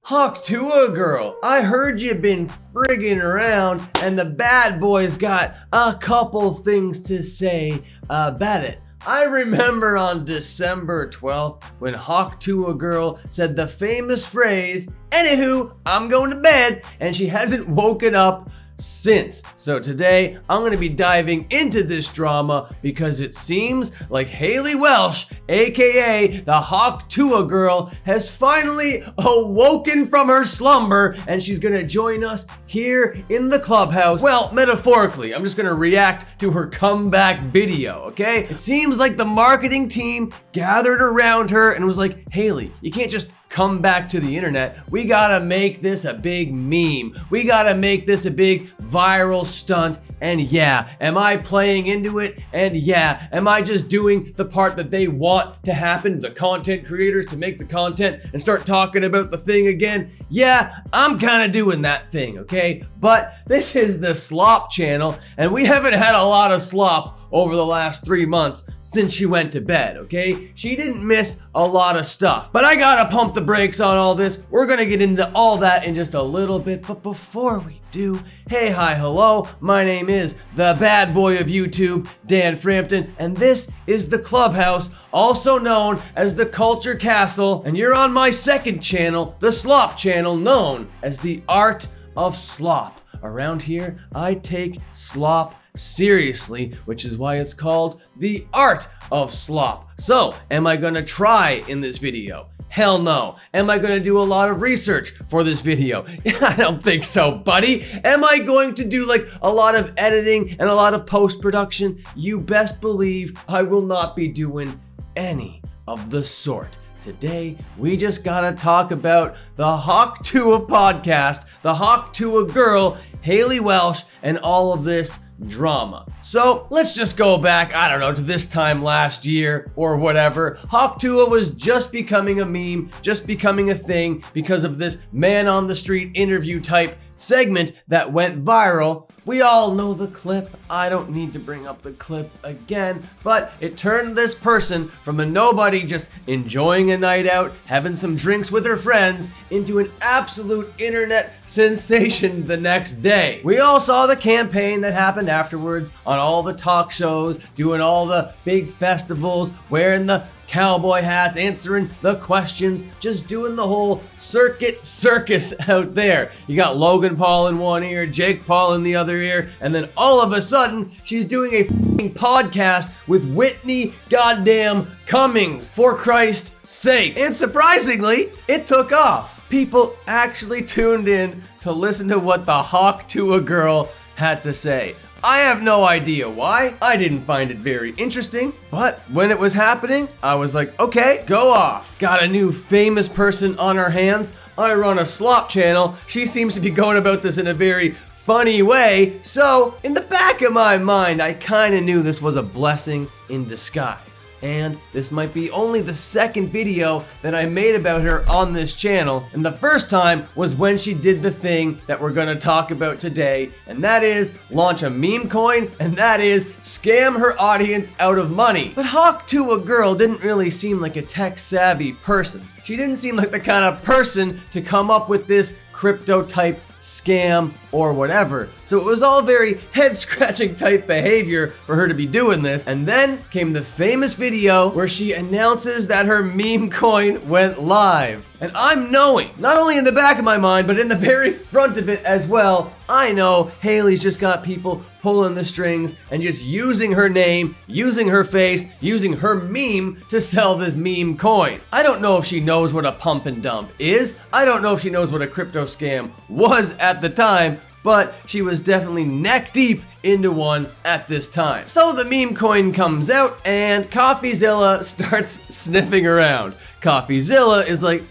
Tuah girl, I heard you been friggin' around and the bad boys got a couple things to say about it. I remember on December 12th when Tuah girl said the famous phrase, "Anyhoo, I'm going to bed," and she hasn't woken up since. So today I'm going to be diving into this drama because it seems like Haley Welsh, aka the Tuah girl, has finally awoken from her slumber and she's going to join us here in the clubhouse. Well, metaphorically, I'm just going to react to her comeback video, okay? It seems like the marketing team gathered around her and was like, "Haley, you can't just come back to the internet. We gotta make this a big meme. We gotta make this a big viral stunt." And yeah, am I playing into it? And yeah, am I just doing the part that they want to happen, the content creators to make the content and start talking about the thing again? Yeah, I'm kind of doing that thing, okay? But this is the Slop channel, and we haven't had a lot of slop over the last 3 months since she went to bed, okay? She didn't miss a lot of stuff. But I gotta pump the brakes on all this. We're gonna get into all that in just a little bit. But before we do, hey, hi, hello. My name is the bad boy of YouTube, Dan Frampton, and this is the Clubhouse, also known as the Culture Castle. And you're on my second channel, the Slop channel, known as the Art of Slop. Around here, I take slop seriously, which is why it's called the Art of Slop. So, am I gonna try in this video? Hell no. Am I gonna do a lot of research for this video? I don't think so, buddy. Am I going to do like a lot of editing and a lot of post-production? You best believe I will not be doing any of the sort. Today, we just gotta talk about the Tuah podcast, the Tuah girl, Haley Welsh, and all of this drama. So let's just go back, I don't know, to this time last year or whatever. Tuah was just becoming a meme, just becoming a thing because of this man on the street interview type segment that went viral. We all know the clip. I don't need to bring up the clip again, but it turned this person from a nobody just enjoying a night out, having some drinks with her friends, into an absolute internet sensation the next day. We all saw the campaign that happened afterwards on all the talk shows, doing all the big festivals, wearing the cowboy hats, answering the questions, just doing the whole circus out there. You got Logan Paul in one ear, Jake Paul in the other ear, and then all of a sudden, she's doing a podcast with Whitney goddamn Cummings, for Christ's sake. And surprisingly, it took off. People actually tuned in to listen to what the Tuah girl had to say. I have no idea why. I didn't find it very interesting, but when it was happening, I was like, okay, go off. Got a new famous person on our hands. I run a Slop channel. She seems to be going about this in a very funny way. So in the back of my mind, I kind of knew this was a blessing in disguise. And this might be only the second video that I made about her on this channel. And the first time was when she did the thing that we're gonna talk about today, and that is launch a meme coin, and that is scam her audience out of money. But Tuah girl didn't really seem like a tech-savvy person. She didn't seem like the kind of person to come up with this crypto type scam or whatever. So it was all very head-scratching type behavior for her to be doing this. And then came the famous video where she announces that her meme coin went live. And I'm knowing, not only in the back of my mind, but in the very front of it as well, I know Haley's just got people pulling the strings and just using her name, using her face, using her meme to sell this meme coin. I don't know if she knows what a pump and dump is. I don't know if she knows what a crypto scam was at the time, but she was definitely neck deep into one at this time. So the meme coin comes out and CoffeeZilla starts sniffing around. CoffeeZilla is like,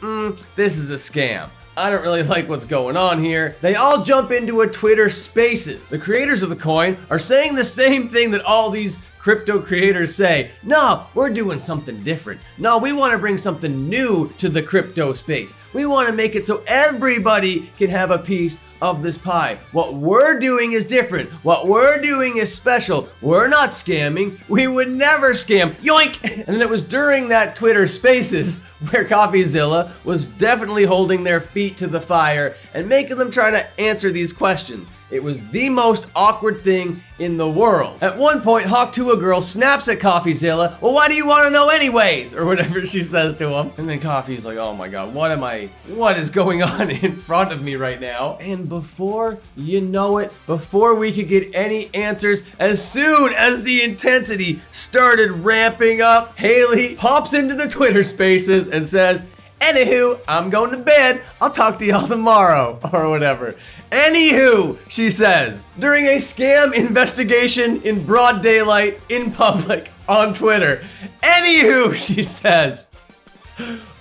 this is a scam. I don't really like what's going on here. They all jump into a Twitter Spaces. The creators of the coin are saying the same thing that all these crypto creators say, no, we're doing something different. No, we want to bring something new to the crypto space. We want to make it so everybody can have a piece of this pie. What we're doing is different. What we're doing is special. We're not scamming. We would never scam. Yoink! And then it was during that Twitter Spaces where CoffeeZilla was definitely holding their feet to the fire and making them try to answer these questions. It was the most awkward thing in the world. At one point, Hawk Tuah Girl snaps at CoffeeZilla, well, why do you want to know anyways? Or whatever she says to him. And then Coffee's like, oh my god, what is going on in front of me right now? And before you know it, before we could get any answers, as soon as the intensity started ramping up, Haley pops into the Twitter Spaces and says, Anyhoo, I'm going to bed. I'll talk to y'all tomorrow, or whatever. Anyhoo, she says, during a scam investigation in broad daylight, in public, on Twitter. Anyhoo, she says.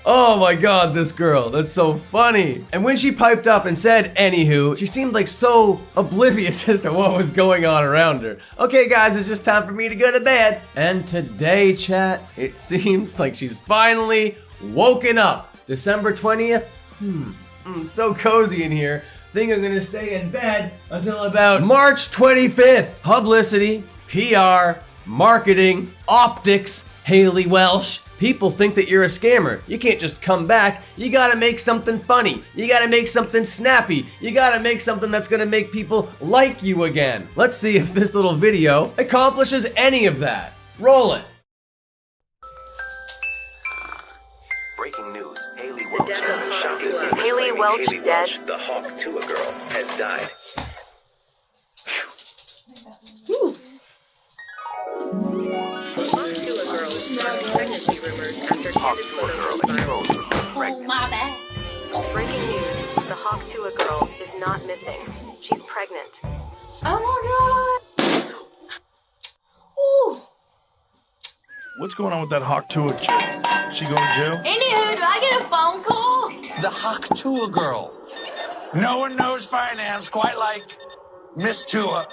Oh my god, this girl, that's so funny. And when she piped up and said Anyhoo, she seemed like so oblivious as to what was going on around her. Okay guys, it's just time for me to go to bed. And today, chat, it seems like she's finally woken up. December 20th, so cozy in here. Think I'm gonna stay in bed until about March 25th. Publicity, PR, marketing, optics, Haley Welsh. People think that you're a scammer. You can't just come back. You gotta make something funny. You gotta make something snappy. You gotta make something that's gonna make people like you again. Let's see if this little video accomplishes any of that. Roll it. Breaking news. Haley Welch has been shot this evening. Haley Welch dead. The Hawk Tuah Girl has died. Whew. Hawk Tuah Girl started pregnancy rumors after Hawk candid Tuah Girl photos exposed viral. to be pregnant. My bad. Breaking news, the Hawk Tuah Girl is not missing. She's pregnant. Oh my god. Ooh. What's going on with that Hawk Tuah chick? She going to jail? Anyhoo, do I get a phone call? The Hawk Tuah Girl. No one knows finance quite like Miss Tuah.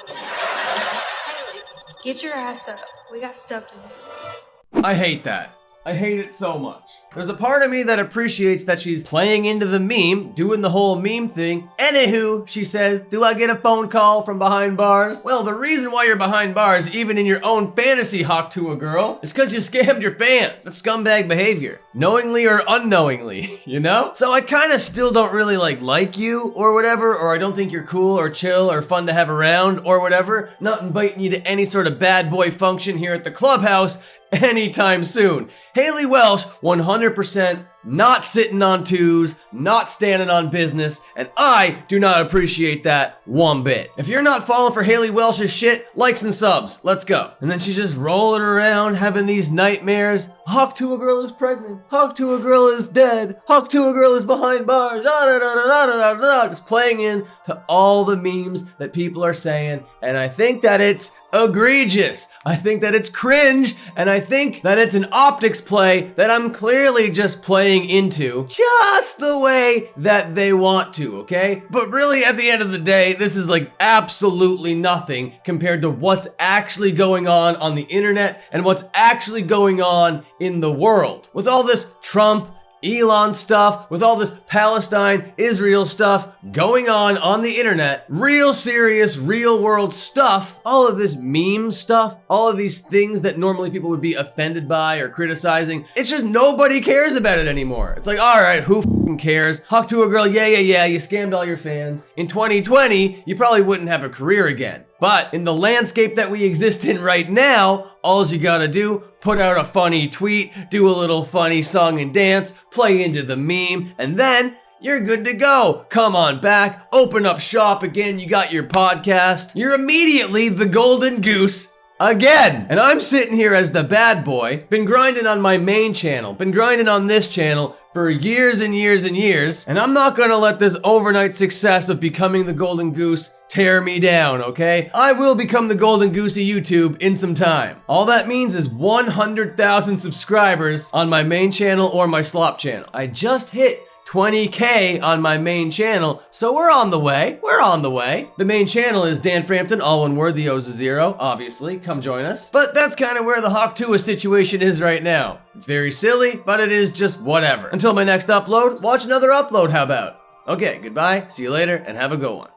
Get your ass up. We got stuff to do. I hate that. I hate it so much. There's a part of me that appreciates that she's playing into the meme, doing the whole meme thing. Anyhoo, she says, do I get a phone call from behind bars? Well, the reason why you're behind bars, even in your own fantasy, Hawk Tuah Girl, is because you scammed your fans. That's scumbag behavior. Knowingly or unknowingly, you know? So I kind of still don't really like you or whatever, or I don't think you're cool or chill or fun to have around or whatever. Not inviting you to any sort of bad boy function here at the clubhouse anytime soon. Haley Welsh, 100% not sitting on twos, not standing on business, and I do not appreciate that one bit. If you're not falling for Haley Welsh's shit, likes and subs, let's go. And then she's just rolling around having these nightmares. Hawk Tuah Girl is pregnant. Hawk Tuah Girl is dead. Hawk Tuah Girl is behind bars. Just playing in to all the memes that people are saying, and I think that it's egregious. I think that it's cringe, and I think that it's an optics play that I'm clearly just playing into just the way that they want to, okay? But really, at the end of the day, this is like absolutely nothing compared to what's actually going on the internet and what's actually going on in the world. With all this Trump, Elon stuff, with all this Palestine, Israel stuff going on the internet, real serious, real world stuff, all of this meme stuff, all of these things that normally people would be offended by or criticizing, it's just nobody cares about it anymore. It's like, all right, who f***ing cares? Hawk Tuah Girl, yeah, you scammed all your fans. In 2020, you probably wouldn't have a career again. But in the landscape that we exist in right now, all you gotta do, put out a funny tweet, do a little funny song and dance, play into the meme, and then you're good to go. Come on back, open up shop again, you got your podcast. You're immediately the golden goose again. And I'm sitting here as the bad boy, been grinding on my main channel, been grinding on this channel for years and years and years, and I'm not gonna let this overnight success of becoming the golden goose tear me down, okay? I will become the golden goose of YouTube in some time. All that means is 100,000 subscribers on my main channel or my Slop channel. I just hit 20K on my main channel, so we're on the way. We're on the way. The main channel is Dan Frampton, all one word, the O's a zero, obviously. Come join us. But that's kind of where the Hawk Tuah situation is right now. It's very silly, but it is just whatever. Until my next upload, watch another upload, how about? Okay, goodbye, see you later, and have a good one.